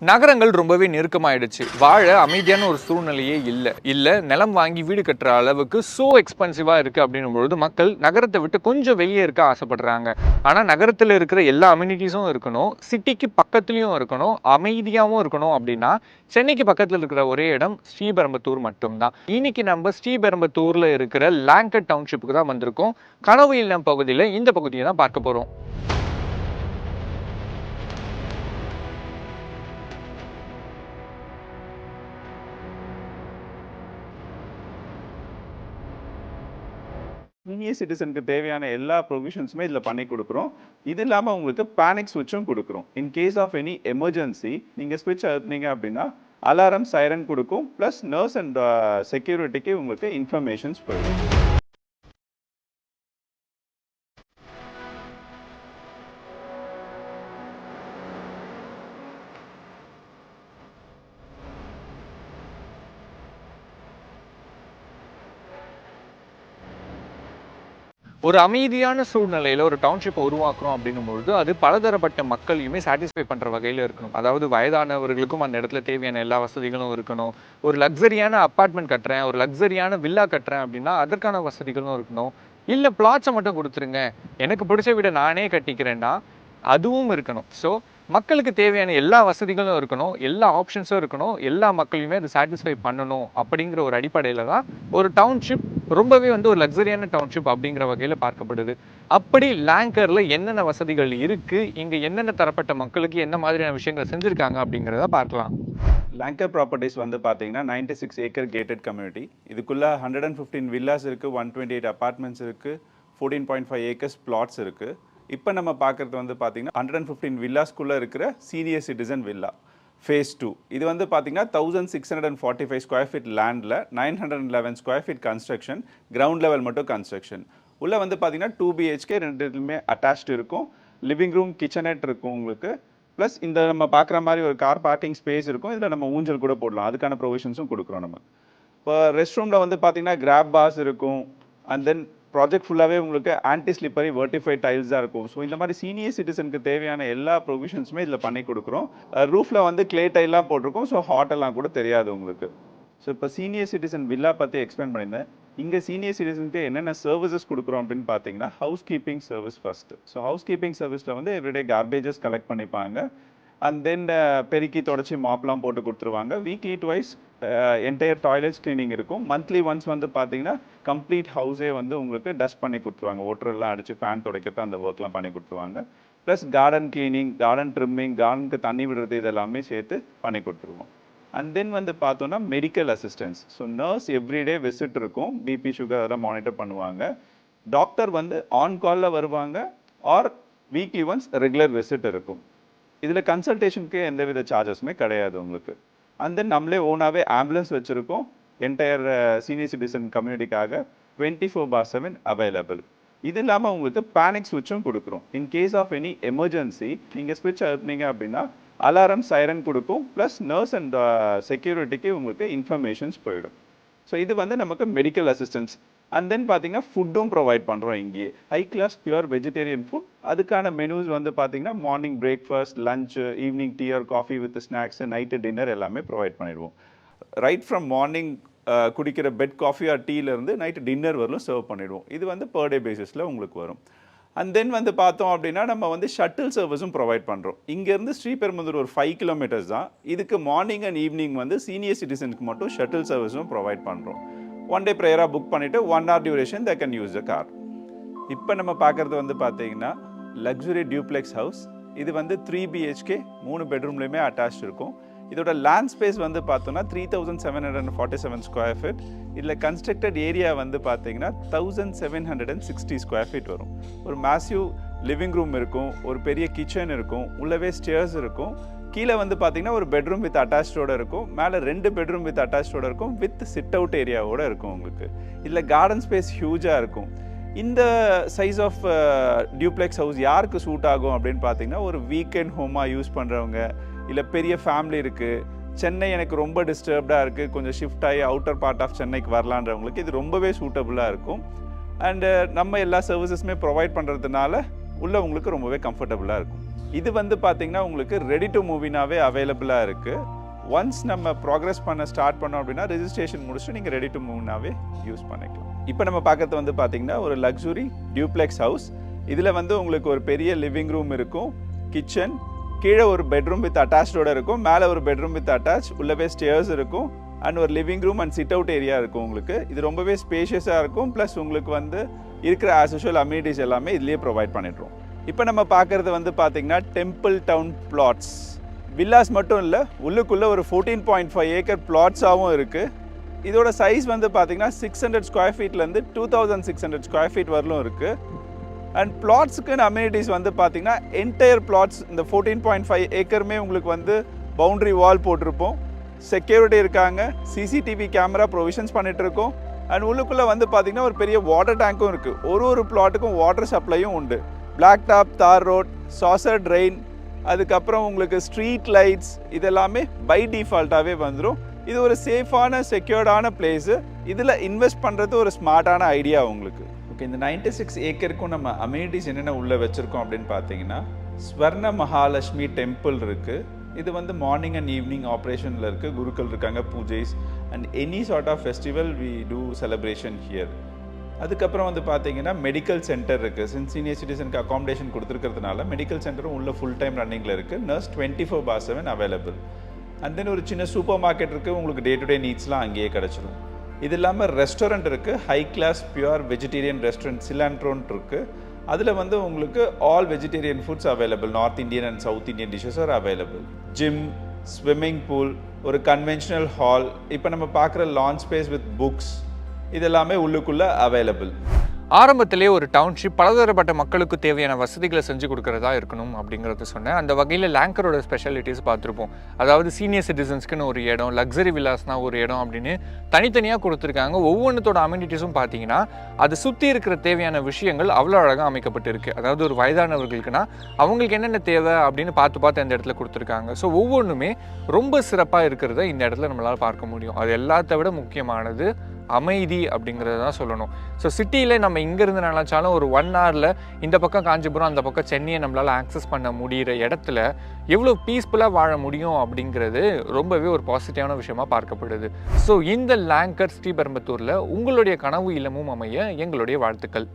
நகரங்கள் ரொம்பவே நெருக்கமாயிடுச்சு. வாழ அமைதியான ஒரு சூழ்நிலையே இல்ல நிலம் வாங்கி வீடு கட்டுற அளவுக்கு எக்ஸ்பென்சிவா இருக்கு அப்படின்னும்பொழுது மக்கள் நகரத்தை விட்டு கொஞ்சம் வெளியே இருக்க ஆசைப்படுறாங்க. ஆனா நகரத்தில் இருக்கிற எல்லா அம்யூனிட்டிஸும் இருக்கணும், சிட்டிக்கு பக்கத்துலயும் இருக்கணும், அமைதியாகவும் இருக்கணும். அப்படின்னா சென்னைக்கு பக்கத்தில் இருக்கிற ஒரே இடம் ஸ்ரீபெரும்புத்தூர் மட்டும்தான். இன்னைக்கு நம்ம ஸ்ரீபெரும்புத்தூர்ல இருக்கிற லாங்கட் டவுன்ஷிப்புக்கு தான் வந்திருக்கோம். கனவு இல்லம் பகுதியில் இந்த பகுதியை தான் பார்க்க போறோம். சீனியர் சிட்டிசனுக்கு தேவையான எல்லா ப்ரொவிஷன்ஸுமே இதில் பண்ணி கொடுக்குறோம். இது இல்லாமல் உங்களுக்கு பேனிக் ஸ்விட்சும் கொடுக்குறோம். In case of any emergency நீங்கள் ஸ்விட்ச் அழுத்தினீங்க அப்படின்னா அலாரம் சைரன் கொடுக்கும். ப்ளஸ் நர்ஸ் அண்ட் செக்யூரிட்டிக்கு உங்களுக்கு இன்ஃபர்மேஷன்ஸ் போயிடும். ஒரு அமைதியான சூழ்நிலையில் ஒரு டவுன்ஷிப்பை உருவாக்குறோம் அப்படின்னும்பொழுது அது பலதரப்பட்ட மக்களையுமே சாட்டிஸ்ஃபை பண்ணுற வகையில் இருக்கணும். அதாவது வயதானவர்களுக்கும் அந்த இடத்துல தேவையான எல்லா வசதிகளும் இருக்கணும். ஒரு லக்ஸரியான அப்பார்ட்மெண்ட் கட்டுறேன், ஒரு லக்ஸரியான வில்லா கட்டுறேன் அப்படின்னா அதற்கான வசதிகளும் இருக்கணும். இல்லை பிளாட்ஸை மட்டும் கொடுத்துருங்க, எனக்கு பிடிச்ச வீடை நானே கட்டிக்கிறேன்னா அதுவும் இருக்கணும். ஸோ மக்களுக்கு தேவையான எல்லா வசதிகளும் இருக்கணும், எல்லா ஆப்ஷன்ஸும் இருக்கணும், எல்லா மக்களையுமே அது சாட்டிஸ்ஃபை பண்ணணும். அப்படிங்கிற ஒரு அடிப்படையில் தான் ஒரு டவுன்ஷிப் ரொம்பவே ஒரு லக்ஸரியான டவுன்ஷிப் அப்படிங்கிற வகையில் பார்க்கப்படுது. அப்படி லாங்கரில் என்னென்ன வசதிகள் இருக்குது, இங்கே என்னென்ன தரப்பட்ட மக்களுக்கு என்ன மாதிரியான விஷயங்களை செஞ்சுருக்காங்க அப்படிங்கிறத பார்க்கலாம். லாங்கர் ப்ராப்பர்ட்டிஸ் பார்த்தீங்கன்னா 96 ஏக்கர் கேட்டட் கம்யூனிட்டி. இதுக்குள்ளே 115 வில்லாஸ் இருக்குது, 128 அப்பார்ட்மெண்ட்ஸ் இருக்குது, 14.5 ஏக்கர்ஸ் பிளாட்ஸ் இருக்குது. இப்போ நம்ம பார்க்குறது பார்த்தீங்கன்னா 115 வில்லாஸ்க்குள்ளே இருக்கிற சீனியர் சிட்டிசன் வில்லா ஃபேஸ் 2. இது பார்த்தீங்கன்னா 1645 ஸ்கொயர் ஃபீட் லேண்டில் 911 square feet construction, ground level மட்டும் கன்ஸ்ட்ரக்ஷன். உள்ளே பார்த்தீங்கன்னா 2 BHK ரெண்டுமே அட்டாச்டு இருக்கும். லிவிங் ரூம், கிச்சனெட் இருக்கும் உங்களுக்கு. ப்ளஸ் இந்த நம்ம பார்க்குற மாதிரி ஒரு கார் பார்க்கிங் ஸ்பேஸ் இருக்கும். இதில் நம்ம ஊஞ்சல் கூட போடலாம், அதுக்கான ப்ரொவிஷன்ஸும் கொடுக்குறோம் நம்ம. இப்போ ரெஸ்ட் ரூமில் பார்த்தீங்கன்னா கிராப் பாஸ் இருக்கும். அண்ட் தென் ப்ராஜெக்ட் ஃபுல்லாகவே உங்களுக்கு ஆன்டி ஸ்லிப்பரி வெர்டிஃபைட் டைல்ஸ் தான் இருக்கும். ஸோ இந்த மாதிரி சீனியர் சிட்டிசனுக்கு தேவையான எல்லா ப்ரொவிஷன்ஸுமே இதில் பண்ணி கொடுக்குறோம். ரூஃபில் கிளே டைல்லாம் போட்டிருக்கோம். ஸோ ஹாட்டெல்லாம் கூட தெரியாது உங்களுக்கு. ஸோ இப்போ சீனியர் சிட்டிசன் வில்லா பற்றி எக்ஸ்பிளைன் பண்ணியிருந்தேன். இங்கே சீனியர் சிட்டிசனுக்கு என்னென்ன சர்வீசஸ் கொடுக்குறோம் அப்படின்னு பார்த்தீங்கன்னா house keeping service first. So how's keeping சர்வீஸில் எவ்ரிடே கார்பேஜஸ் கலெக்ட் பண்ணிப்பாங்க. அண்ட் தென் பெருக்கி தொடச்சி மாப்லாம் போட்டு கொடுத்துருவாங்க. Weekly twice entire toilets cleaning இருக்கும். மந்த்லி ஒன்ஸ் பார்த்தீங்கன்னா கம்ப்ளீட் ஹவுஸே உங்களுக்கு டஸ்ட் பண்ணி கொடுத்துருவாங்க. ஓட்டரெல்லாம் அடித்து ஃபேன் துடைக்கிறது அந்த ஒர்க்லாம் பண்ணி கொடுத்துருவாங்க. Plus garden cleaning, garden trimming, கார்டனுக்கு தண்ணி விடுறது இதெல்லாமே சேர்த்து பண்ணி கொடுத்துருவோம். அண்ட் தென் பார்த்தோன்னா medical assistance. So nurse everyday visit இருக்கும், பிபி சுகர் அதெல்லாம் மானிட்டர் பண்ணுவாங்க. டாக்டர் ஆன் காலில் வருவாங்க, or weekly once regular visit இருக்கும். இதில் கன்சல்டேஷனுக்கு எந்தவித சார்ஜஸுமே கிடையாது உங்களுக்கு. அண்ட் தென் நம்மளே ஓனாகவே ஆம்புலன்ஸ் வச்சுருக்கோம். என்டையர் சீனியர் சிட்டிசன் கம்யூனிட்டிக்காக 24/7 அவைலபிள். இது இல்லாமல் உங்களுக்கு பேனிக் ஸ்விட்சும் கொடுக்குறோம். In case of any emergency நீங்கள் ஸ்விட்ச் அழுத்தினீங்க அப்படின்னா அலாரம் சைரன் கொடுக்கும். ப்ளஸ் நர்ஸ் அண்ட் செக்யூரிட்டிக்கு உங்களுக்கு இன்ஃபர்மேஷன்ஸ் போயிடும். ஸோ இது நமக்கு மெடிக்கல் அசிஸ்டன்ஸ். அண்ட் தென் பார்த்தீங்கன்னா ஃபுட்டும் ப்ரொவைட் பண்ணுறோம் இங்கேயே. High class pure vegetarian food. அதுக்கான மெனூஸ் பார்த்தீங்கன்னா morning breakfast, lunch, evening tea or coffee with snacks, night dinner எல்லாமே ப்ரொவைட் பண்ணிடுவோம். ரைட் ஃப்ரம் மார்னிங் குடிக்கிற பெட் காஃபி ஆர் டீலேருந்து நைட்டு டின்னர் வரலும் சர்வ் பண்ணிடுவோம். இது பர் டே பேசிஸில் உங்களுக்கு வரும். அண்ட் தென் பார்த்தோம் அப்படின்னா நம்ம ஷட்டில் சர்வீஸும் ப்ரொவைட் பண்ணுறோம். இங்கேருந்து ஸ்ரீபெரும்புதூர் ஒரு 5 கிலோமீட்டர்ஸ் தான். இதுக்கு மார்னிங் அண்ட் ஈவினிங் சீனியர் சிட்டிசனுக்கு மட்டும் ஷட்டில் சர்வீஸும் ப்ரொவைட் பண்ணுறோம். 1 டே ப்ரேயராக புக் பண்ணிவிட்டு 1 hour duration they can use the car. இப்போ நம்ம பார்க்குறது பார்த்தீங்கன்னா லக்ஸுரி டியூப்ளெக்ஸ் ஹவுஸ். இது 3 BHK 3 பெட்ரூம்லேயுமே அட்டாச் இருக்கும். இதோட லேண்ட் ஸ்பேஸ் பார்த்தோன்னா 3747 ஸ்கொயர் ஃபீட். இதில் கன்ஸ்ட்ரக்டட் ஏரியா பார்த்தீங்கன்னா 1760 ஸ்கொயர் ஃபீட் வரும். ஒரு மேசிவ் லிவிங் ரூம் இருக்கும், ஒரு பெரிய கிச்சன் இருக்கும், உள்ளவே ஸ்டேர்ஸ் இருக்கும். கீழே பார்த்தீங்கன்னா ஒரு பெட்ரூம் வித் அட்டாச்சோடு இருக்கும். மேலே 2 பெட்ரூம் வித் அட்டாச்சோடு இருக்கும், வித் சிட் அவுட் ஏரியாவோடு இருக்கும் உங்களுக்கு. இதில் கார்டன் ஸ்பேஸ் ஹியூஜாக இருக்கும். இந்த சைஸ் ஆஃப் டியூப்ளெக்ஸ் ஹவுஸ் யாருக்கு சூட் ஆகும் அப்படின்னு பார்த்தீங்கன்னா ஒரு வீக்கெண்ட் ஹோமாக யூஸ் பண்ணுறவங்க, இல்லை பெரிய ஃபேமிலி இருக்குது, சென்னை எனக்கு ரொம்ப டிஸ்டர்ப்டாக இருக்குது, கொஞ்சம் ஷிஃப்ட் ஆகி அவுட்டர் பார்ட் ஆஃப் சென்னைக்கு வரலான்றவங்களுக்கு இது ரொம்பவே சூட்டபுளாக இருக்கும். அண்டு நம்ம எல்லா சர்வீசஸுமே ப்ரொவைட் பண்ணுறதுனால உள்ள உங்களுக்கு ரொம்பவே கம்ஃபர்டபுளாக இருக்கும். இது வந்து பார்த்தீங்கன்னா உங்களுக்கு ரெடி டு மூவினாவே அவைலபிளாக இருக்குது. ஒன்ஸ் நம்ம ப்ராக்ரஸ் பண்ண ஸ்டார்ட் பண்ணோம் அப்படின்னா ரெஜிஸ்ட்ரேஷன் முடிச்சுட்டு நீங்கள் ரெடி டு மூவ்னாவே யூஸ் பண்ணிக்கலாம். இப்போ நம்ம பார்க்கறது வந்து பார்த்தீங்கன்னா ஒரு லக்ஸுரி டியூப்ளெக்ஸ் ஹவுஸ். இதில் வந்து உங்களுக்கு ஒரு பெரிய லிவிங் ரூம் இருக்கும், கிச்சன், கீழே ஒரு பெட்ரூம் வித் அட்டாச்சோட இருக்கும், மேலே ஒரு பெட்ரூம் வித் அட்டாச், உள்ளவே ஸ்டேர்ஸ் இருக்கும் அண்ட் ஒரு living room and sit out area இருக்கும் உங்களுக்கு. இது ரொம்பவே ஸ்பேஷியஸாக இருக்கும். ப்ளஸ் உங்களுக்கு வந்து இருக்கிற ஆஸ் யூஷுவல் அம்யூனிட்டிஸ் எல்லாமே இதுலேயே ப்ரொவைட் பண்ணிடுறோம். இப்போ நம்ம பார்க்குறது வந்து பார்த்தீங்கன்னா டெம்பிள் டவுன் பிளாட்ஸ். வில்லாஸ் மட்டும் இல்லை, உள்ளுக்குள்ளே ஒரு 14.5 ஏக்கர் பிளாட்ஸாகவும் இருக்குது. இதோட சைஸ் வந்து பார்த்தீங்கன்னா 600 ஸ்கொயர் ஃபீட்லேருந்து 2600 ஸ்கொயர் ஃபீட் வரலும் இருக்குது. அண்ட் பிளாட்ஸுக்குன்னு அம்யூனிட்டிஸ் வந்து பார்த்தீங்கன்னா என்டையர் பிளாட்ஸ் இந்த 14.5 ஏக்கருமே உங்களுக்கு வந்து பவுண்ட்ரி வால் போட்டிருப்போம், செக்யூரிட்டி இருக்காங்க, சிசிடிவி கேமரா ப்ரொவிஷன்ஸ் பண்ணிட்டு இருக்கோம். அண்ட் உள்ளுக்குள்ளே வந்து பார்த்தீங்கன்னா ஒரு பெரிய வாட்டர் டேங்க்கும் இருக்குது. ஒரு பிளாட்டுக்கும் வாட்டர் சப்ளையும் உண்டு. பிளாக் டாப், தார் ரோட், சாசர் ட்ரெயின், அதுக்கப்புறம் உங்களுக்கு ஸ்ட்ரீட் லைட்ஸ், இதெல்லாமே பை டிஃபால்ட்டாகவே வந்துடும். இது ஒரு சேஃபான செக்யூர்டான பிளேஸு. இதில் இன்வெஸ்ட் பண்ணுறது ஒரு ஸ்மார்ட்டான ஐடியா உங்களுக்கு. ஓகே, இந்த 96 ஏக்கருக்கும் நம்ம அம்யூனிட்டிஸ் என்னென்ன உள்ளே வச்சுருக்கோம் அப்படின்னு பார்த்தீங்கன்னா ஸ்வர்ண மகாலட்சுமி டெம்பிள் இருக்குது. இது வந்து மார்னிங் அண்ட் ஈவினிங் ஆப்ரேஷனில் இருக்குது. குருக்கள் இருக்காங்க, pujas and any sort of festival we do celebration here. அதுக்கப்புறம் வந்து பார்த்தீங்கன்னா மெடிக்கல் சென்டர் இருக்குது. சீனியர் சிட்டிசனுக்கு அகாமடேஷன் கொடுத்துருக்கிறதுனால மெடிக்கல் சென்டரும் உள்ள ஃபுல் டைம் ரன்னிங்கில் இருக்குது. Nurse 24/7 available. அண்ட் தென் ஒரு சின்ன சூப்பர் மார்க்கெட் இருக்குது. உங்களுக்கு டே டு டே நீட்ஸ்லாம் அங்கேயே கிடச்சிடும். இது இல்லாமல் ரெஸ்டாரண்ட் இருக்குது. High class pure vegetarian restaurant சிலாண்ட்ரோன் இருக்குது. அதில் வந்து உங்களுக்கு all vegetarian foods available. North Indian and South Indian dishes are available. Gym, swimming pool, ஒரு கன்வென்ஷனல் ஹால், இப்போ நம்ம பார்க்குற லான்ச் ஸ்பேஸ் வித் புக்ஸ், இதெல்லாமே உள்ளுக்குள்ளே அவைலபிள். ஆரம்பத்திலே ஒரு டவுன்ஷிப் பலதரப்பட்ட மக்களுக்கு தேவையான வசதிகளை செஞ்சு கொடுக்கறதா இருக்கணும் அப்படிங்கிறத சொன்னேன். அந்த வகையில் லேங்கரோட ஸ்பெஷாலிட்டிஸ் பார்த்துருப்போம். அதாவது சீனியர் சிட்டிசன்ஸ்க்குன்னு ஒரு இடம், லக்ஸரி வில்லாஸ்னா ஒரு இடம் அப்படின்னு தனித்தனியாக கொடுத்துருக்காங்க. ஒவ்வொன்றத்தோட அம்யூனிட்டிஸும் பார்த்தீங்கன்னா அது சுற்றி இருக்கிற தேவையான விஷயங்கள் அவ்வளோ அழகாக அமைக்கப்பட்டிருக்கு. அதாவது ஒரு வயதானவர்களுக்குன்னா அவங்களுக்கு என்னென்ன தேவை அப்படின்னு பார்த்து அந்த இடத்துல கொடுத்துருக்காங்க. ஸோ ஒவ்வொன்றுமே ரொம்ப சிறப்பாக இருக்கிறத இந்த இடத்துல நம்மளால் பார்க்க முடியும். அது எல்லாத்த விட முக்கியமானது அமைதி அப்படிங்கிறத தான் சொல்லணும். ஸோ சிட்டியில் நம்ம இங்கேருந்து நினச்சாலும் ஒரு 1 ஹவரில் இந்த பக்கம் காஞ்சிபுரம், அந்த பக்கம் சென்னையை நம்மளால் ஆக்சஸ் பண்ண முடிகிற இடத்துல எவ்வளோ பீஸ்ஃபுல்லாக வாழ முடியும் அப்படிங்கிறது ரொம்பவே ஒரு பாசிட்டிவான விஷயமா பார்க்கப்படுது. ஸோ இந்த லேங்கர் ஸ்ரீபெரும்புத்தூரில் உங்களுடைய கனவு இல்லமும் அமைய எங்களுடைய வாழ்த்துக்கள்.